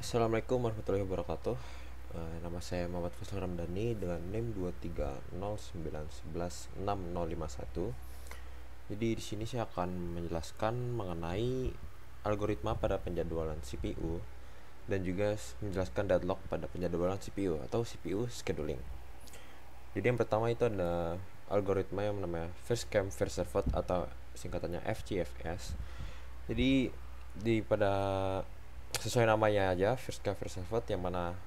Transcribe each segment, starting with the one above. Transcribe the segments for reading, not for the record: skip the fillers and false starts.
Assalamualaikum warahmatullahi wabarakatuh. Nama saya Muhammad Faisal Ramdhani dengan NIM 23091116051. Jadi di sini saya akan menjelaskan mengenai algoritma pada penjadwalan CPU dan juga menjelaskan deadlock pada penjadwalan CPU atau CPU scheduling. Jadi yang pertama itu ada algoritma yang namanya first come first served atau singkatannya FCFS. Jadi pada sesuai namanya aja, first come first served, yang mana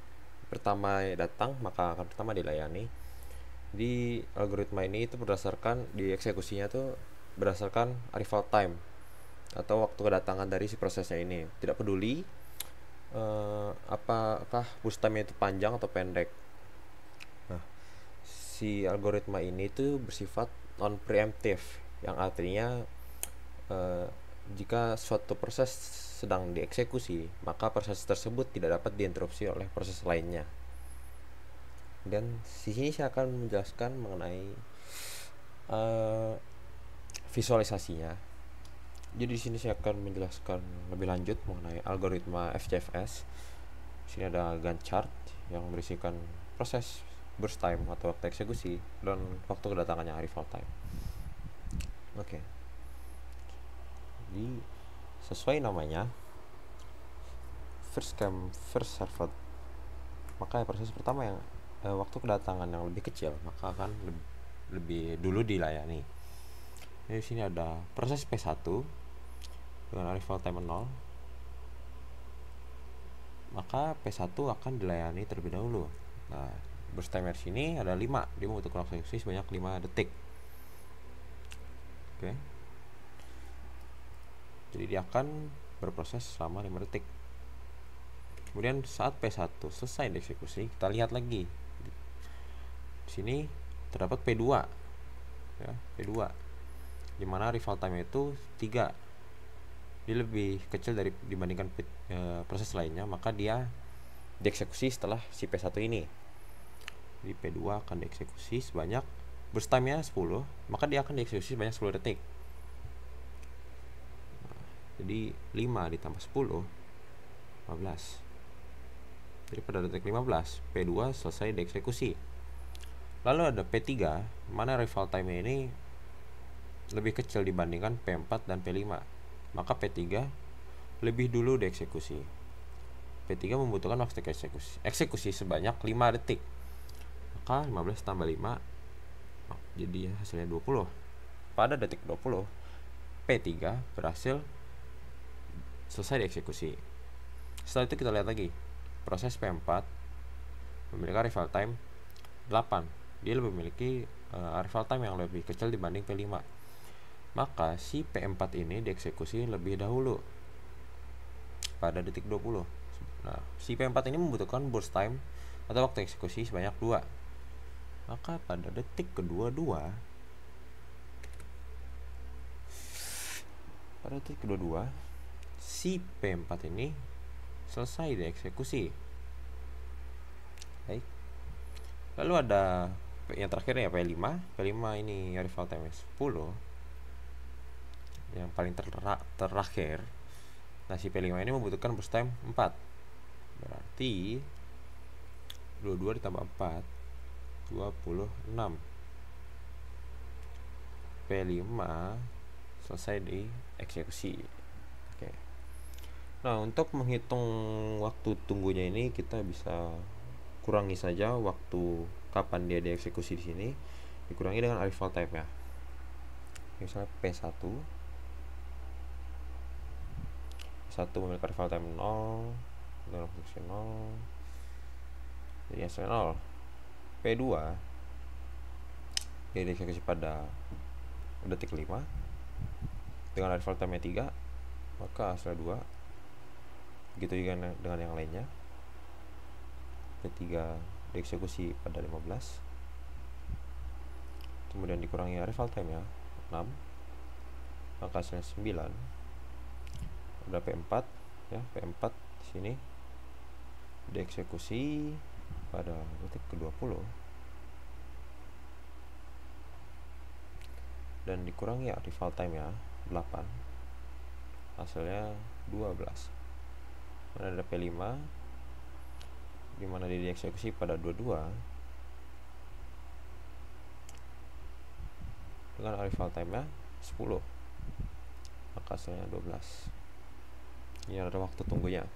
pertama datang maka akan pertama dilayani. Di algoritma ini itu berdasarkan di eksekusinya tuh berdasarkan arrival time atau waktu kedatangan dari si prosesnya ini, tidak peduli apakah boost time itu panjang atau pendek. Nah, si algoritma ini tuh bersifat non preemptive, yang artinya jika suatu proses sedang dieksekusi, maka proses tersebut tidak dapat diinterupsi oleh proses lainnya. Dan di sini saya akan menjelaskan mengenai visualisasinya. Jadi di sini saya akan menjelaskan lebih lanjut mengenai algoritma FCFS. Di sini ada Gantt chart yang berisikan proses burst time atau waktu eksekusi dan waktu kedatangannya arrival time. Oke. Jadi sesuai namanya first come first served, maka proses pertama yang waktu kedatangan yang lebih kecil maka akan lebih dulu dilayani. Jadi di sini ada proses P1 dengan arrival time 0, maka P1 akan dilayani terlebih dahulu. Nah, burst timer sini ada 5, dia membutuhkan waktu eksekusi sebanyak 5 detik. Oke. Jadi dia akan berproses selama 5 detik. Kemudian saat P1 selesai dieksekusi, kita lihat lagi. Di sini terdapat P2. Ya, P2. Di mana arrival time itu 3. Dia lebih kecil dibandingkan proses lainnya, maka dia dieksekusi setelah si P1 ini. Jadi P2 akan dieksekusi sebanyak, burst time-nya 10, maka dia akan dieksekusi sebanyak 10 detik. Jadi 5 ditambah 10 15. Jadi pada detik 15 P2 selesai dieksekusi. Lalu ada P3, mana arrival time ini lebih kecil dibandingkan P4 dan P5, maka P3 lebih dulu dieksekusi. P3 membutuhkan waktu eksekusi sebanyak 5 detik. Maka 15 tambah 5 jadi hasilnya 20. Pada detik 20 P3 berhasil selesai dieksekusi. Setelah itu kita lihat lagi, proses P4 memiliki arrival time 8. Dia lebih memiliki arrival time yang lebih kecil dibanding P5. Maka si P4 ini dieksekusi lebih dahulu pada detik 20. Nah, si P4 ini membutuhkan burst time atau waktu eksekusi sebanyak 2. Maka pada detik kedua-dua si P4 ini selesai dieksekusi. Baik. Lalu ada yang terakhir ya P5. P5 ini arrival time 10. Yang paling terakhir. Nah, si P5 ini membutuhkan burst time 4. Berarti 22 ditambah 4 26. P5 selesai dieksekusi. Oke. Nah, untuk menghitung waktu tunggunya ini kita bisa kurangi saja waktu kapan dia dieksekusi di sini, dikurangi dengan arrival time ya. Misalnya P1 memiliki arrival time 0 dengan fungsi 0, jadi hasilnya 0. P2 dia dieksekusi pada detik 5 dengan arrival time 3, maka hasilnya 2. Begitu juga dengan yang lainnya. P3 dieksekusi pada 15, kemudian dikurangi arrival time ya 6, maka hasilnya 9. Ada P4 ya, P4 di sini dieksekusi pada detik ke-20 dan dikurangi arrival time ya 8, hasilnya 12. Kemudian ada P5 dimana dia dieksekusi pada 22 dengan arrival time-nya 10, maka hasilnya 12. Ini ada waktu tunggunya.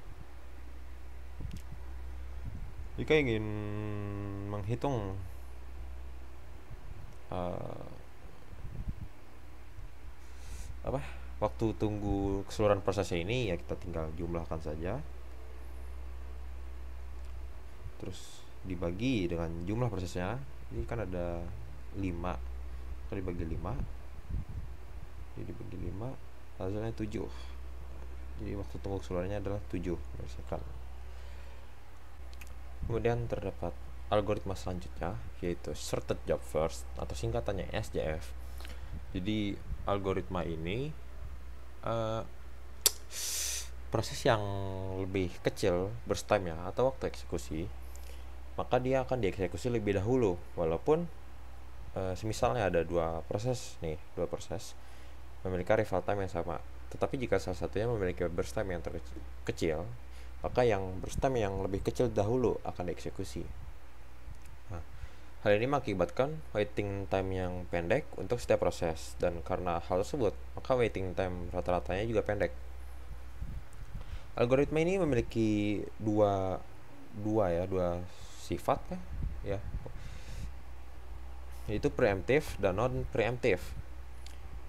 Jika ingin menghitung waktu tunggu keseluruhan prosesnya ini, ya kita tinggal jumlahkan saja, terus dibagi dengan jumlah prosesnya. Ini kan ada 5, kalau dibagi 5, jadi dibagi 5 hasilnya 7. Jadi waktu tunggu keseluruhannya adalah 7 misalkan. Kemudian terdapat algoritma selanjutnya, yaitu sorted job first atau singkatannya SJF. Jadi algoritma ini proses yang lebih kecil burst time-nya atau waktu eksekusi, maka dia akan dieksekusi lebih dahulu, walaupun semisalnya ada dua proses memiliki arrival time yang sama. Tetapi jika salah satunya memiliki burst time yang terkecil, maka yang burst time yang lebih kecil dahulu akan dieksekusi. Nah, hal ini mengakibatkan waiting time yang pendek untuk setiap proses, dan karena hal tersebut, maka waiting time rata-ratanya juga pendek. Algoritma ini memiliki dua sifat ya, yaitu preemptive dan non preemptive.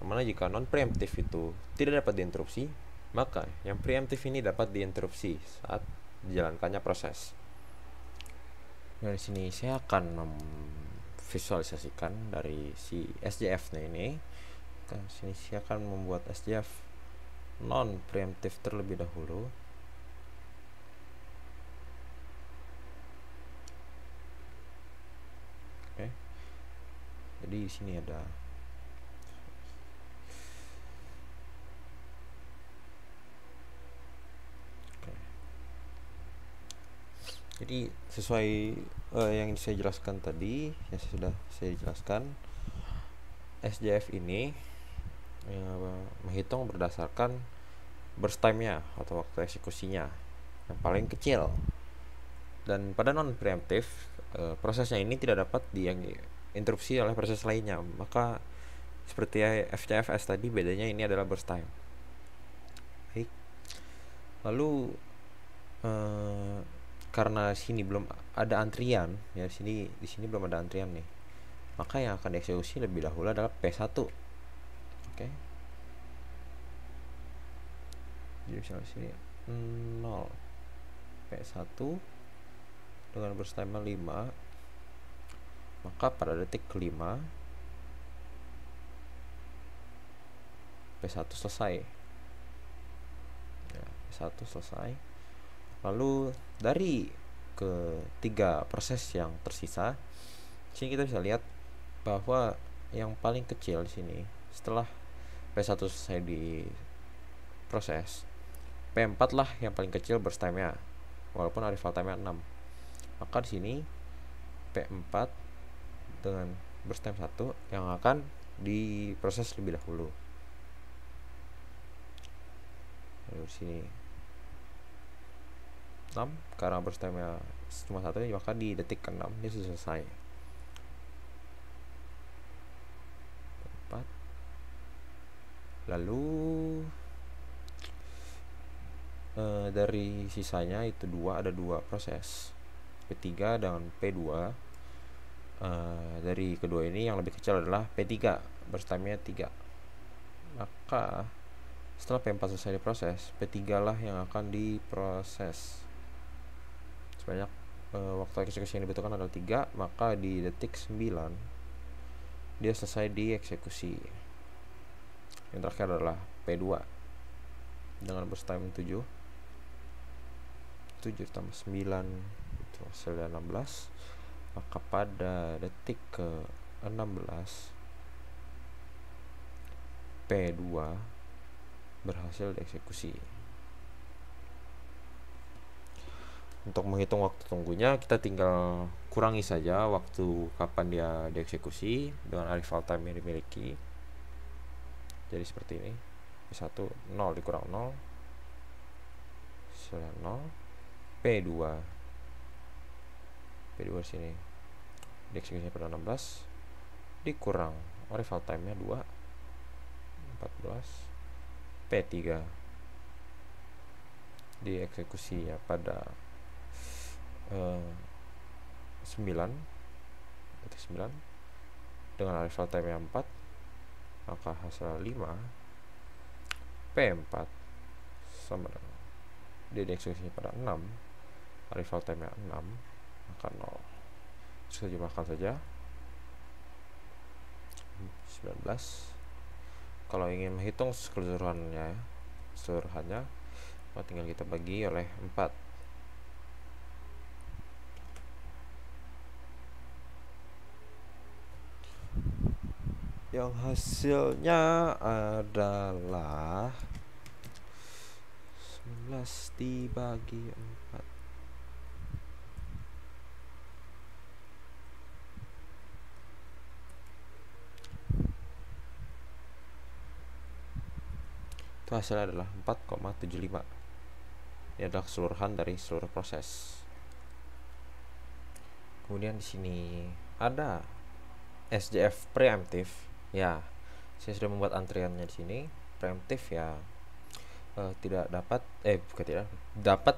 Dimana jika non preemptive itu tidak dapat diinterupsi, maka yang preemptive ini dapat diinterupsi saat dijalankannya proses. Dari sini saya akan memvisualisasikan dari si SJF-nya ini. Ke sini saya akan membuat SJF non preemptive terlebih dahulu. Oke. Jadi di sini ada Jadi sesuai yang saya jelaskan tadi, yang sudah saya jelaskan, SJF ini menghitung berdasarkan burst time-nya atau waktu eksekusinya yang paling kecil. Dan pada non preemptive, prosesnya ini tidak dapat diinterupsi oleh proses lainnya. Maka seperti FCFS tadi, bedanya ini adalah burst time. Baik. Lalu karena sini belum ada antrian, ya di sini belum ada antrian nih, maka yang akan dieksekusi lebih dahulu adalah P1. Oke. Jadi misalnya sini 0 P1 dengan burst time 5, maka pada detik kelima P1 selesai. Ya, P1 selesai. Lalu dari ketiga proses yang tersisa, sini kita bisa lihat bahwa yang paling kecil di sini setelah P1 selesai diproses, P4 lah yang paling kecil burst time-nya, walaupun arrival time-nya 6. Maka di sini P4 dengan burst time 1 yang akan diproses lebih dahulu. Lalu di sini 6, karena burst time-nya cuma 1, maka di detik ke-6 dia sudah selesai. 4. Lalu dari sisanya itu ada dua proses, P3 dan P2. Dari kedua ini yang lebih kecil adalah P3, burst time-nya 3. Maka setelah P4 selesai diproses, P3 lah yang akan diproses. Sebanyak waktu eksekusi yang dibutuhkan adalah 3, maka di detik 9 dia selesai dieksekusi. Yang terakhir adalah P2 dengan burst time 7 tambah 9 itu hasilnya 16. Maka pada detik ke 16 P2 berhasil dieksekusi. Untuk menghitung waktu tunggunya, kita tinggal kurangi saja waktu kapan dia dieksekusi dengan arrival time yang dimiliki. Jadi seperti ini, P1 0 dikurang 0 hasilnya 0, P2 P2 di sini dieksekusinya pada 16 dikurang arrival time-nya 2 14 P3 dieksekusinya pada 9 dengan arrival time-nya 4, maka hasil 5 P4 sama dengan dia dieksekusinya pada 6, arrival time-nya 6, maka 0. Terus kita jumlahkan saja 19. Kalau ingin menghitung keseluruhannya maka tinggal kita bagi oleh 4. Yang hasilnya adalah 19 dibagi 4. Itu hasilnya adalah 4,75. Ini adalah keseluruhan dari seluruh proses. Kemudian di sini ada SJF preemptif. Ya, saya sudah membuat antriannya di sini. Preemptif ya dapat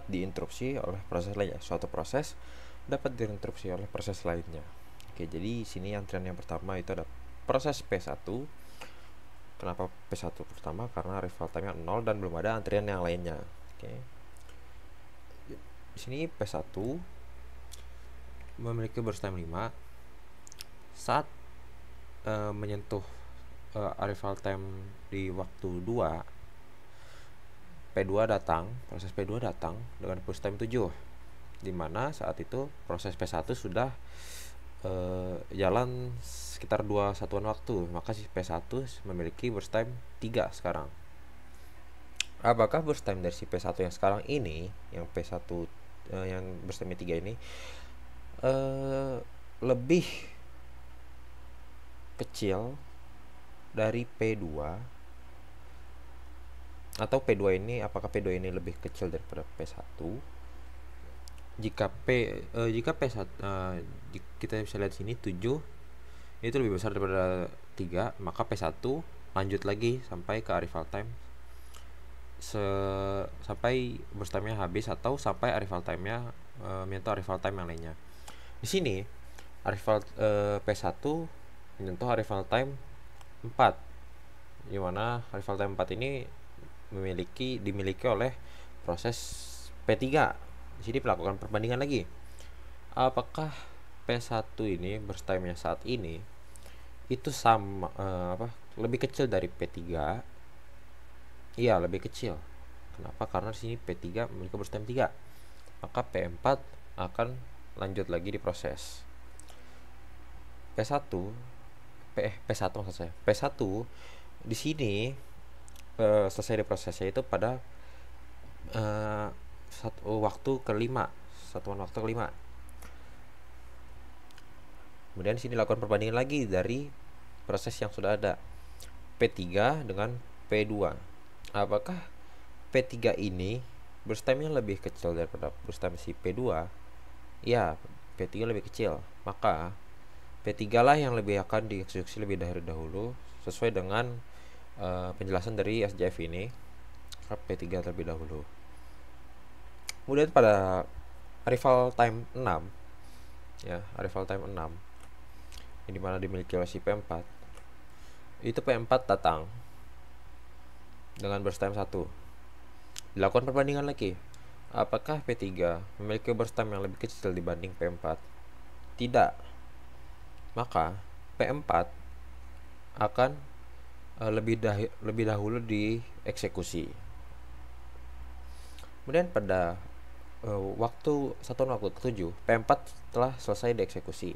diinterupsi oleh proses lainnya. Suatu proses dapat diinterupsi oleh proses lainnya. Oke, jadi sini antrian yang pertama itu ada proses P1. Kenapa P1 pertama? Karena arrival time-nya 0 dan belum ada antrian yang lainnya. Oke. Di sini P1 memiliki burst time 5. Saat menyentuh arrival time di waktu 2, P2 datang, proses P2 datang dengan burst time 7, dimana saat itu proses P1 sudah jalan sekitar 2 satuan waktu, maka si P1 memiliki burst time 3 sekarang. Apakah burst time dari si P1 yang sekarang ini, yang P1 yang burst time 3 ini lebih kecil dari P2, atau P2 ini, apakah P2 ini lebih kecil daripada P1? Jika P1 kita bisa lihat sini 7 itu lebih besar daripada 3, maka P1 lanjut lagi sampai ke arrival time sampai burst time-nya habis atau sampai arrival time-nya menyentuh arrival time yang lainnya. Di sini arrival P1 menyentuh arrival time 4, di mana arrival time 4 ini dimiliki oleh proses P3. Di sini melakukan perbandingan lagi. Apakah P1 ini burst time-nya saat ini itu sama lebih kecil dari P3? Iya, lebih kecil. Kenapa? Karena di sini P3 memiliki burst time 3. Maka P4 akan lanjut lagi diproses. P1 maksud saya. P1 di sini selesai diprosesnya itu pada satuan waktu kelima. Kemudian di sini lakukan perbandingan lagi dari proses yang sudah ada P3 dengan P2. Apakah P3 ini burst time-nya lebih kecil daripada burst time si P2? Ya, P3 lebih kecil. Maka P3 lah yang lebih akan dieksekusi lebih dahulu sesuai dengan penjelasan dari SJF ini. P3 terlebih dahulu. Kemudian pada arrival time 6, ya, arrival time 6 ini dimana dimiliki oleh si P4, itu P4 datang dengan burst time 1. Dilakukan perbandingan lagi. Apakah P3 memiliki burst time yang lebih kecil dibanding P4? Tidak. Maka P4 akan lebih dahulu dieksekusi. Kemudian pada satuan waktu ke-7, P4 telah selesai dieksekusi.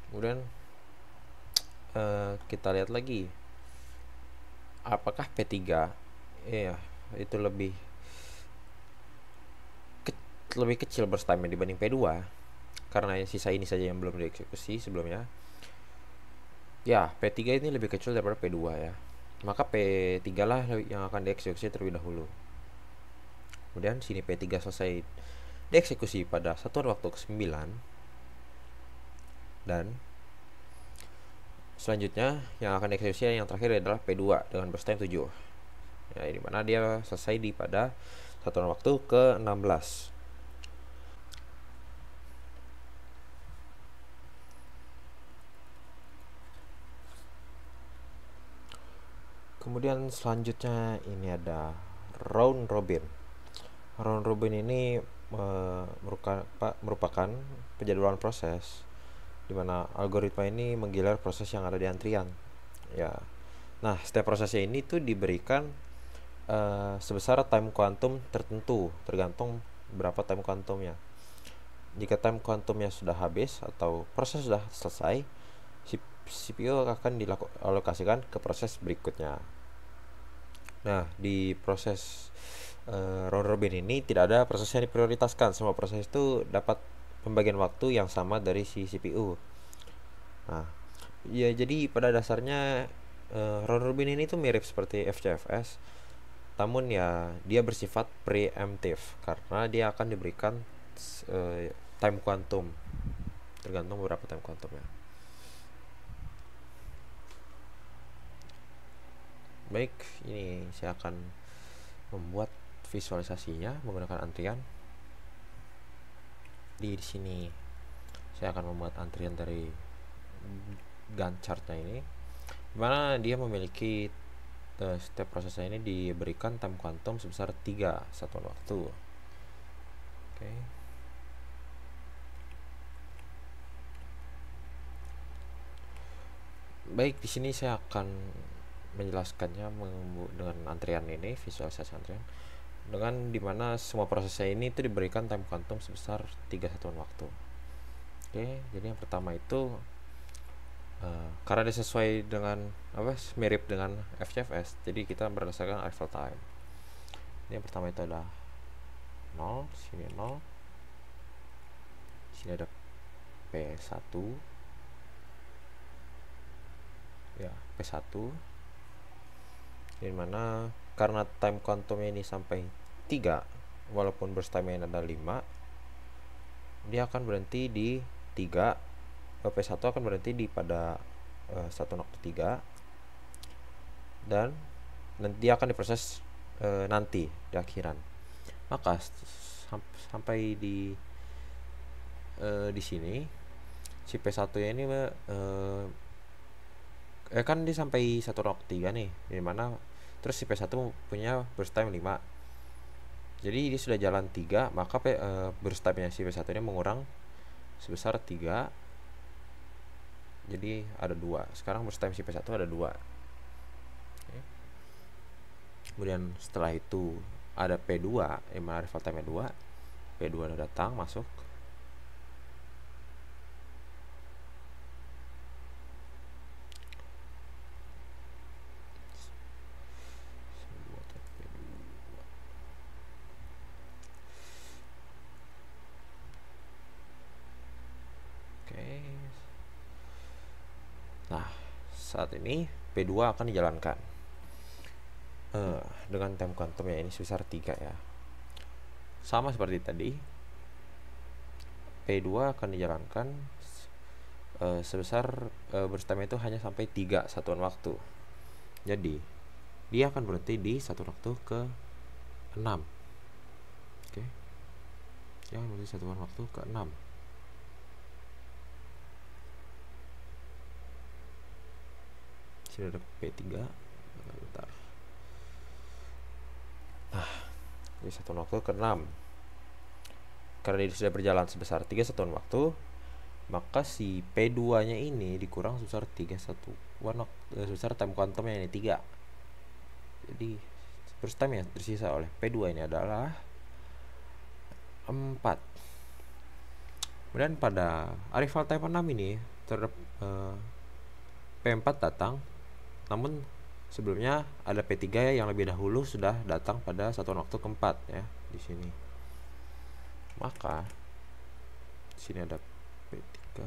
Kemudian kita lihat lagi, apakah P3 itu lebih kecil burst time dibanding P2, karena sisa ini saja yang belum dieksekusi sebelumnya. Ya, P3 ini lebih kecil daripada P2 ya. Maka P3 lah yang akan dieksekusi terlebih dahulu. Kemudian sini P3 selesai dieksekusi pada satuan waktu ke-9, dan selanjutnya yang akan dieksekusi yang terakhir adalah P2 dengan burst time 7, ya, di mana dia selesai di pada satuan waktu ke-16. Kemudian selanjutnya ini ada round robin. Round robin ini merupakan penjadwalan proses di mana algoritma ini menggilir proses yang ada di antrian. Ya. Nah, setiap prosesnya ini tuh diberikan sebesar time quantum tertentu, tergantung berapa time quantumnya. Jika time quantumnya sudah habis atau proses sudah selesai, CPU akan dialokasikan ke proses berikutnya. Nah, di proses round robin ini tidak ada proses yang diprioritaskan. Semua proses itu dapat pembagian waktu yang sama dari si CPU. Nah, ya jadi pada dasarnya round robin ini tuh mirip seperti FCFS, namun ya dia bersifat preemptive karena dia akan diberikan time quantum, tergantung beberapa time quantumnya. Baik, ini saya akan membuat visualisasinya menggunakan antrian. Di sini saya akan membuat antrian dari Gantt chartnya ini, dimana dia memiliki setiap prosesnya ini diberikan time quantum sebesar 3 satuan waktu. Oke. Baik, di sini saya akan menjelaskannya dengan antrian ini, visualisasi antrian, dengan dimana semua prosesnya ini itu diberikan time quantum sebesar 3 satuan waktu. Oke, jadi yang pertama itu karena dia sesuai dengan mirip dengan FCFS, jadi kita berdasarkan arrival time. Ini yang pertama itu adalah 0, sini 0, sini ada P1, ya P1, dimana karena time quantumnya ini sampai 3, walaupun burst time-nya ada 5, dia akan berhenti di 3. P1 akan berhenti di pada satuan waktu 3, dan nanti dia akan diproses nanti di akhiran. Maka sampai di sini si P1 nya ini kan dia sampai satuan waktu 3 nih, dimana terus si P1 punya burst time 5, jadi dia sudah jalan 3, maka burst time nya si P1 ini mengurang sebesar 3, jadi ada 2. Sekarang burst time si P1 ada 2. Oke. Kemudian setelah itu ada P2 yang mana arrival time 2. P2 udah datang masuk. Nah, saat ini P2 akan dijalankan dengan time quantumnya ini sebesar 3 ya. Sama seperti tadi, P2 akan dijalankan sebesar burst time itu hanya sampai 3 satuan waktu. Jadi, dia akan berhenti di satuan waktu ke-6. Oke. Dia akan berhenti satuan waktu ke-6. Sini ada P3. Bentar. Nah, di satuan waktu ke-6. Karena dia sudah berjalan sebesar 3 satuan waktu, maka si P2 nya ini dikurang sebesar 3 satuan sebesar time quantumnya ini 3. Jadi burst time yang tersisa oleh P2 ini adalah 4. Kemudian pada arrival time 6 ini terhadap P4 datang, namun sebelumnya ada P3 yang lebih dahulu sudah datang pada satuan waktu keempat ya di sini. Maka di sini ada P3.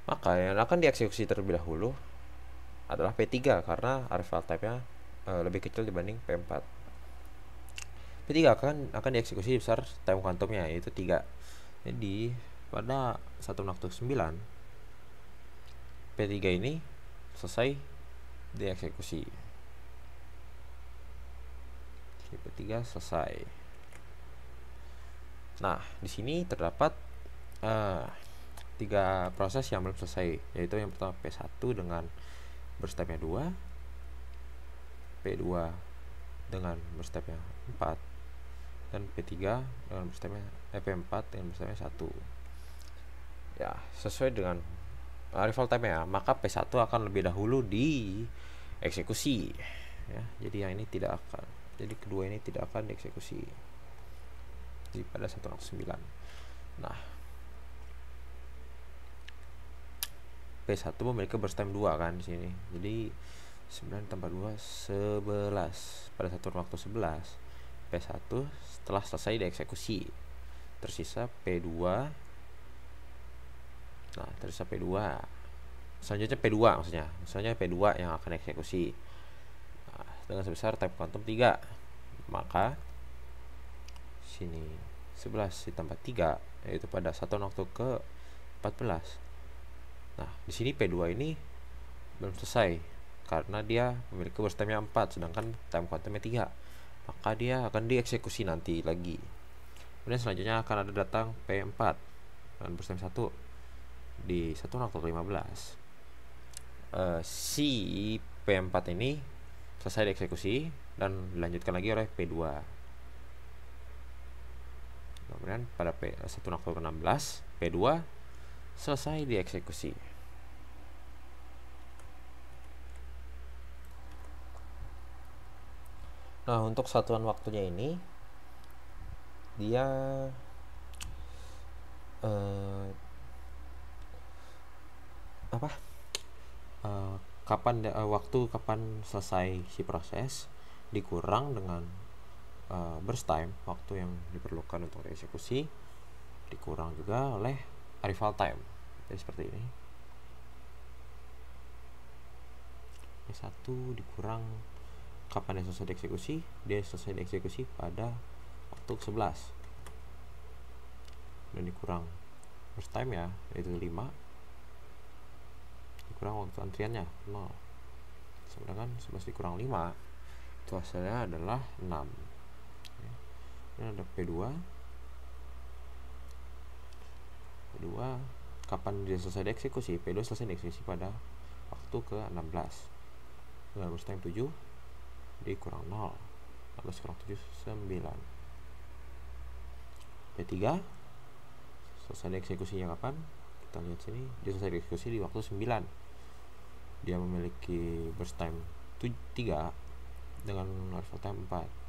Maka Maka yang akan dieksekusi terlebih dahulu adalah P3 karena arrival time-nya lebih kecil dibanding P4. P3 akan dieksekusi besar time quantumnya yaitu 3. Jadi pada 1.9 P3 ini selesai dieksekusi. P3 selesai. Nah, di sini terdapat 3 proses yang belum selesai, yaitu yang pertama P1 dengan burst time-nya 2, P2 dengan burst time-nya 4, dan P3 dengan burst time-nya P4 dengan burst time-nya 1. Ya, sesuai dengan arrival time-nya, maka P1 akan lebih dahulu dieksekusi. Ya, jadi yang ini tidak akan. Jadi kedua ini tidak akan dieksekusi. Jadi pada 1.9. Nah, P1 memiliki burst time 2 kan di sini. Jadi 9 tambah 2 11. Pada satu waktu 11, P1 setelah selesai dieksekusi. Tersisa P2. Nah, tersisa P2. Selanjutnya P2 maksudnya. Misalnya P2 yang akan eksekusi. Nah, dengan sebesar time quantum 3. Maka sini 11 ditambah 3 yaitu pada satu waktu ke 14. Nah, di sini P2 ini belum selesai karena dia memiliki burst time-nya 4 sedangkan time quantum-nya 3. Maka dia akan dieksekusi nanti lagi. Kemudian selanjutnya akan ada datang P4 dan burst time 1 di 1.15. Si P4 ini selesai dieksekusi dan dilanjutkan lagi oleh P2. Kemudian pada P1.16 P2 selesai dieksekusi. Nah, untuk satuan waktunya ini dia waktu kapan selesai si proses dikurang dengan burst time, waktu yang diperlukan untuk eksekusi, dikurang juga oleh arrival time. Jadi seperti ini. P1 dikurang kapan dia selesai dieksekusi, dia selesai dieksekusi pada waktu 11. Dan dikurang burst time ya, yaitu 5. Dikurang waktu antriannya 0. Sedangkan 11 dikurang 5 itu hasilnya adalah 6. Ini ada P2 kapan dia selesai dieksekusi. P2 selesai dieksekusi pada waktu ke 16 dengan burst time 7 dikurang 0. 16 kurang 7 9. P3 selesai dieksekusinya kapan? Kita lihat sini, dia selesai dieksekusi di waktu 9. Dia memiliki burst time 3 dengan arrival time 4.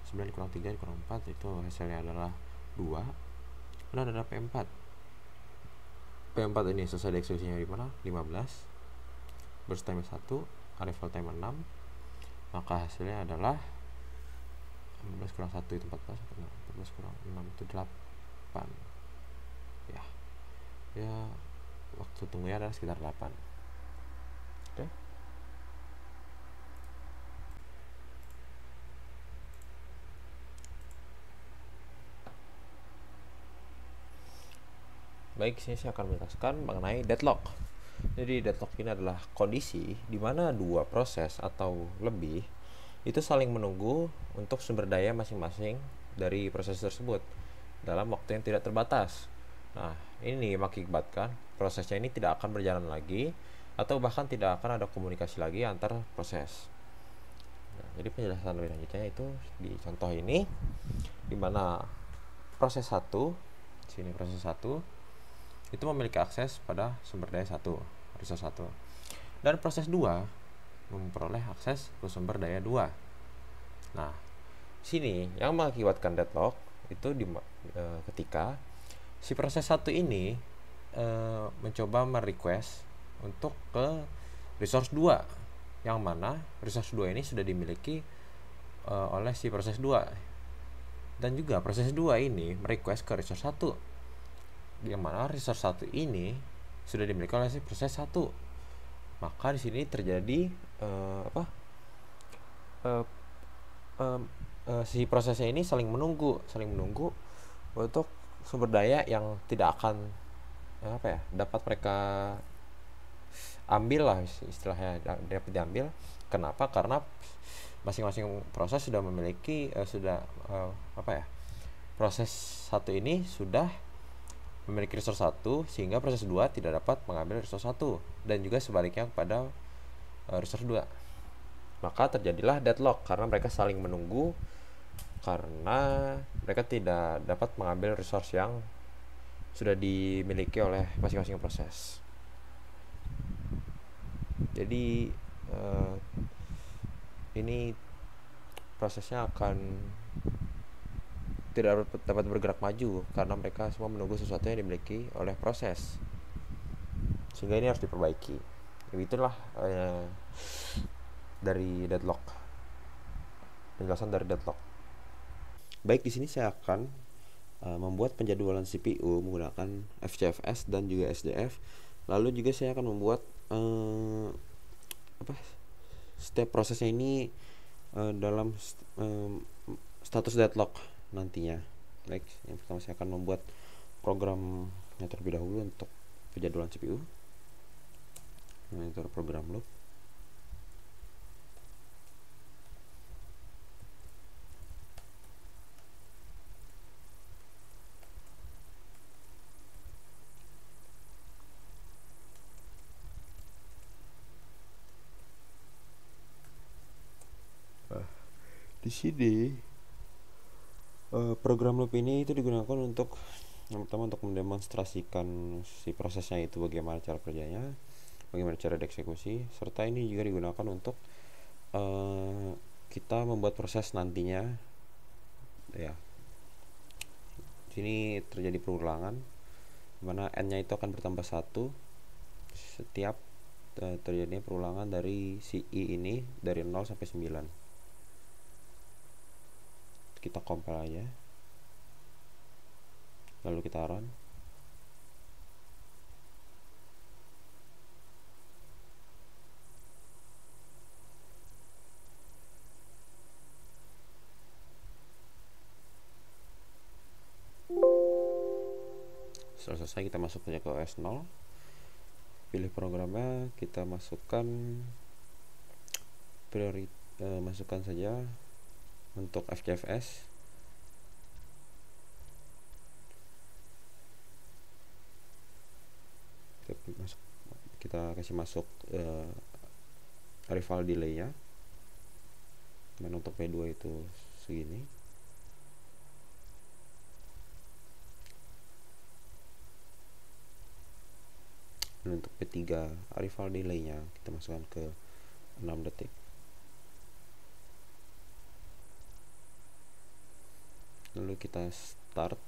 9 dikurang 3 dikurang 4 itu hasilnya adalah 2. Kemudian ada P4. P4 ini selesai dieksekusinya di mana? 15. Burst time 1, arrival time 6. Maka hasilnya adalah 15 kurang 1 itu 14. 14 kurang 6 itu 8. Ya, waktu tunggunya adalah sekitar 8. Oke. Baik, sini saya akan menjelaskan mengenai deadlock. Jadi deadlock ini adalah kondisi di mana dua proses atau lebih itu saling menunggu untuk sumber daya masing-masing dari proses tersebut dalam waktu yang tidak terbatas. Nah, ini mengakibatkan prosesnya ini tidak akan berjalan lagi atau bahkan tidak akan ada komunikasi lagi antar proses. Nah, jadi penjelasan lebih lanjutnya itu di contoh ini di mana proses 1, sini proses 1 itu memiliki akses pada sumber daya 1, resource 1. Dan proses 2 memperoleh akses ke sumber daya 2. Nah, sini yang mengakibatkan deadlock itu ketika si proses 1 ini mencoba merequest untuk ke resource 2, yang mana resource 2 ini sudah dimiliki oleh si proses 2. Dan juga proses 2 ini merequest ke resource 1, yang mana resource 1 ini sudah dimiliki oleh si proses 1. Maka di sini terjadi si prosesnya ini saling menunggu untuk sumber daya yang tidak akan dapat mereka ambil lah, istilahnya dapat diambil. Kenapa? Karena masing-masing proses sudah memiliki proses 1 ini sudah memiliki resource 1, sehingga proses 2 tidak dapat mengambil resource 1, dan juga sebaliknya kepada resource 2. Maka terjadilah deadlock karena mereka saling menunggu, karena mereka tidak dapat mengambil resource yang sudah dimiliki oleh masing-masing proses. Jadi ini prosesnya akan tidak dapat bergerak maju karena mereka semua menunggu sesuatu yang dimiliki oleh proses, sehingga ini harus diperbaiki. Itulah dari deadlock, penjelasan dari deadlock. Baik, di sini saya akan membuat penjadwalan CPU menggunakan FCFS dan juga SDF. Lalu juga saya akan membuat step prosesnya ini dalam status deadlock nantinya. Baik, yang pertama saya akan membuat programnya terlebih dahulu untuk penjadwalan CPU. Monitor program loop. Di sini program loop ini itu digunakan untuk yang pertama untuk mendemonstrasikan si prosesnya itu bagaimana cara kerjanya, bagaimana cara dieksekusi, serta ini juga digunakan untuk kita membuat proses nantinya. Ya, di sini terjadi perulangan, dimana n-nya itu akan bertambah 1 setiap terjadinya perulangan dari si i ini dari 0 sampai 9. Kita compile aja, lalu kita run. Setelah selesai kita masuk saja ke OS 0, pilih programnya, kita masukkan masukkan saja untuk FCFS. Kita kasih masuk rival delay-nya, dan untuk P2 itu segini. Dan untuk P3 rival delay-nya kita masukkan ke 6 detik. Lalu kita start.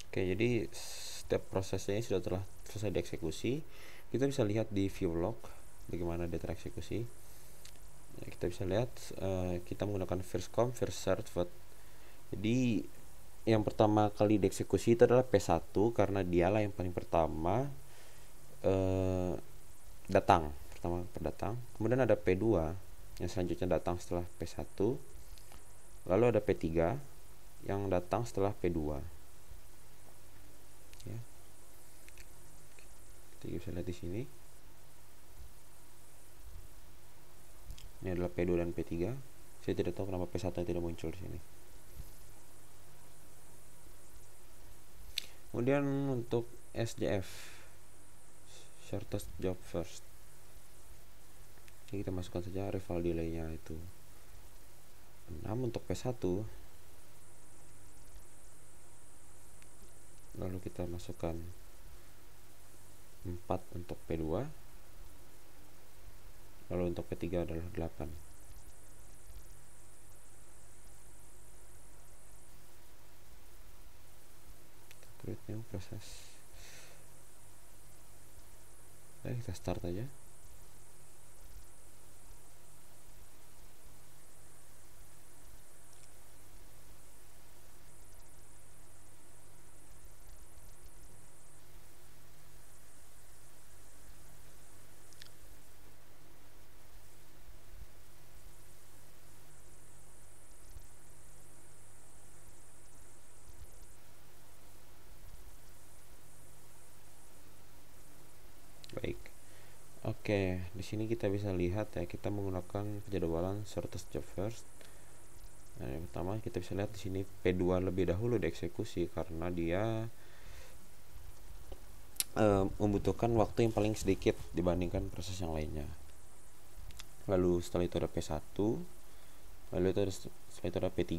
Oke, jadi step prosesnya sudah telah selesai dieksekusi. Kita bisa lihat di view log bagaimana dia tereksekusi. Ya, kita bisa lihat kita menggunakan first come first served vote. Jadi yang pertama kali dieksekusi itu adalah P1 karena dialah yang paling pertama datang. Kemudian ada P2 yang selanjutnya datang setelah P1. Lalu ada P3 yang datang setelah P2. Ya. Kita bisa lihat di sini. Ini adalah P2 dan P3. Saya tidak tahu kenapa P1 tidak muncul di sini. Kemudian untuk SJF, shortest job first. Jadi kita masukkan saja rival delay-nya itu 6 untuk P1. Lalu kita masukkan 4 untuk P2. lalu untuk P3 adalah 8. Create new proses. Kita start aja. Baik. Oke, di sini kita bisa lihat ya, kita menggunakan penjadwalan shortest job first. Nah, yang pertama kita bisa lihat di sini P2 lebih dahulu dieksekusi karena dia membutuhkan waktu yang paling sedikit dibandingkan proses yang lainnya. Lalu setelah itu ada P1, lalu setelah itu ada P3.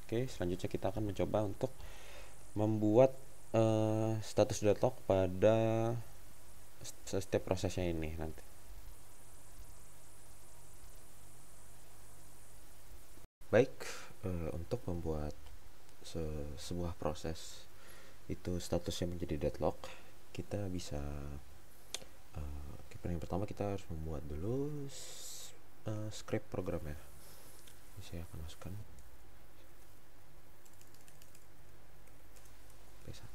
Oke, selanjutnya kita akan mencoba untuk membuat status deadlock pada setiap prosesnya ini nanti. Baik, untuk membuat sebuah proses itu statusnya menjadi deadlock, kita bisa yang pertama kita harus membuat dulu script programnya. Ini saya akan masukkan P1,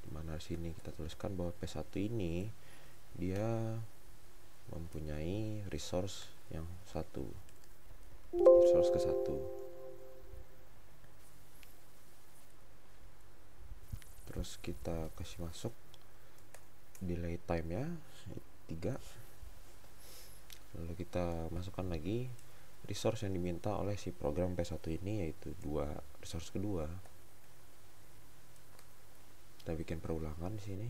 dimana sini kita tuliskan bahwa P1 ini dia mempunyai resource yang satu, resource ke 1. Terus kita kasih masuk delay time nya 3. Lalu kita masukkan lagi resource yang diminta oleh si program P1 ini, yaitu 2 resource kedua. Kita bikin perulangan di sini.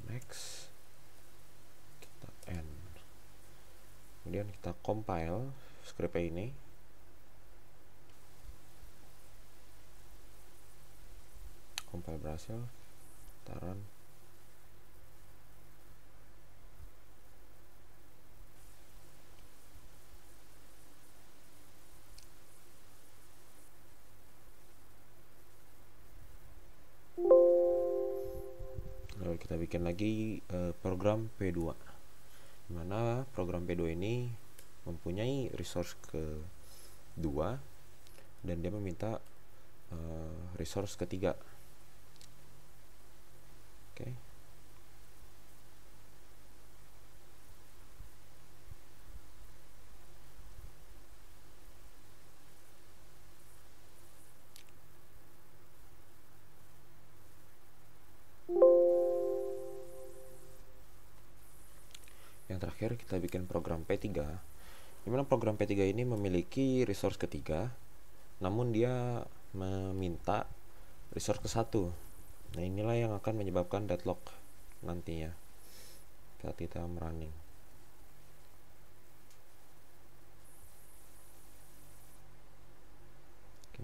Next, kita end. Kemudian kita compile script ini. Compile berhasil, kita run. Lalu kita bikin lagi program P2, dimana program P2 ini mempunyai resource ke 2 dan dia meminta resource ketiga. Oke. Yang terakhir kita bikin program P3, dimana program P3 ini memiliki resource ketiga, namun dia meminta resource ke 1. Nah, inilah yang akan menyebabkan deadlock nantinya saat kita merunning. Oke.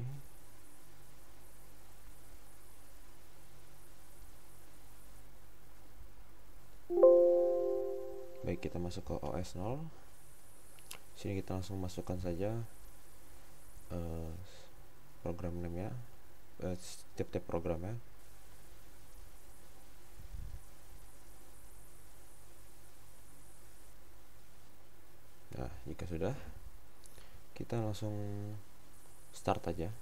Baik, kita masuk ke OS 0. Sini kita langsung masukkan saja program name-nya, tiap-tiap programnya. Nah, jika sudah, kita langsung start aja.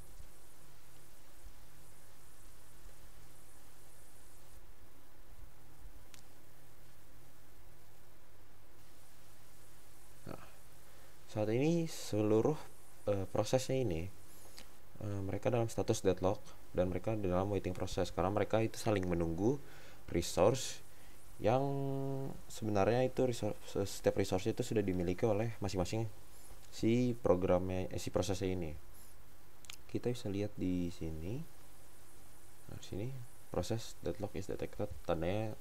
Nah, saat ini seluruh prosesnya ini mereka dalam status deadlock dan mereka di dalam waiting proses karena mereka itu saling menunggu resource yang sebenarnya itu setiap resource itu sudah dimiliki oleh masing-masing si programnya, si prosesnya ini. Kita bisa lihat di sini. Nah, sini proses deadlock is detected, tandanya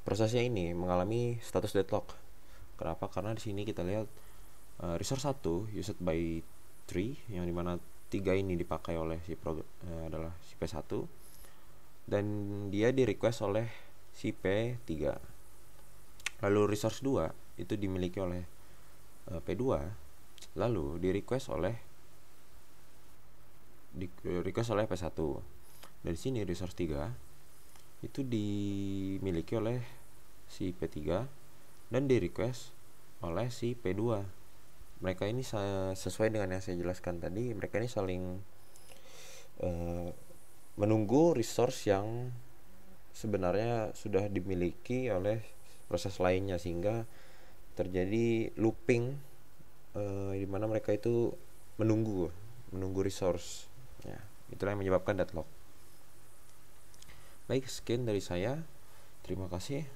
prosesnya ini mengalami status deadlock. Kenapa? Karena di sini kita lihat resource 1 used by 3, yang dimana 3 ini dipakai oleh adalah si P1, dan dia di request oleh si P3. Lalu resource 2 itu dimiliki oleh P2, lalu di request oleh P1. Dari sini resource 3 itu dimiliki oleh si P3 dan di request oleh si P2. Mereka ini sesuai dengan yang saya jelaskan tadi, mereka ini saling menunggu resource yang sebenarnya sudah dimiliki oleh proses lainnya, sehingga terjadi looping di mana mereka itu menunggu resource. Ya, itulah yang menyebabkan deadlock. Baik, sekian dari saya. Terima kasih.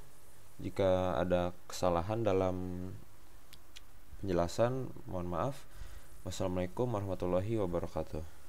Jika ada kesalahan dalam penjelasan, mohon maaf. Wassalamualaikum warahmatullahi wabarakatuh.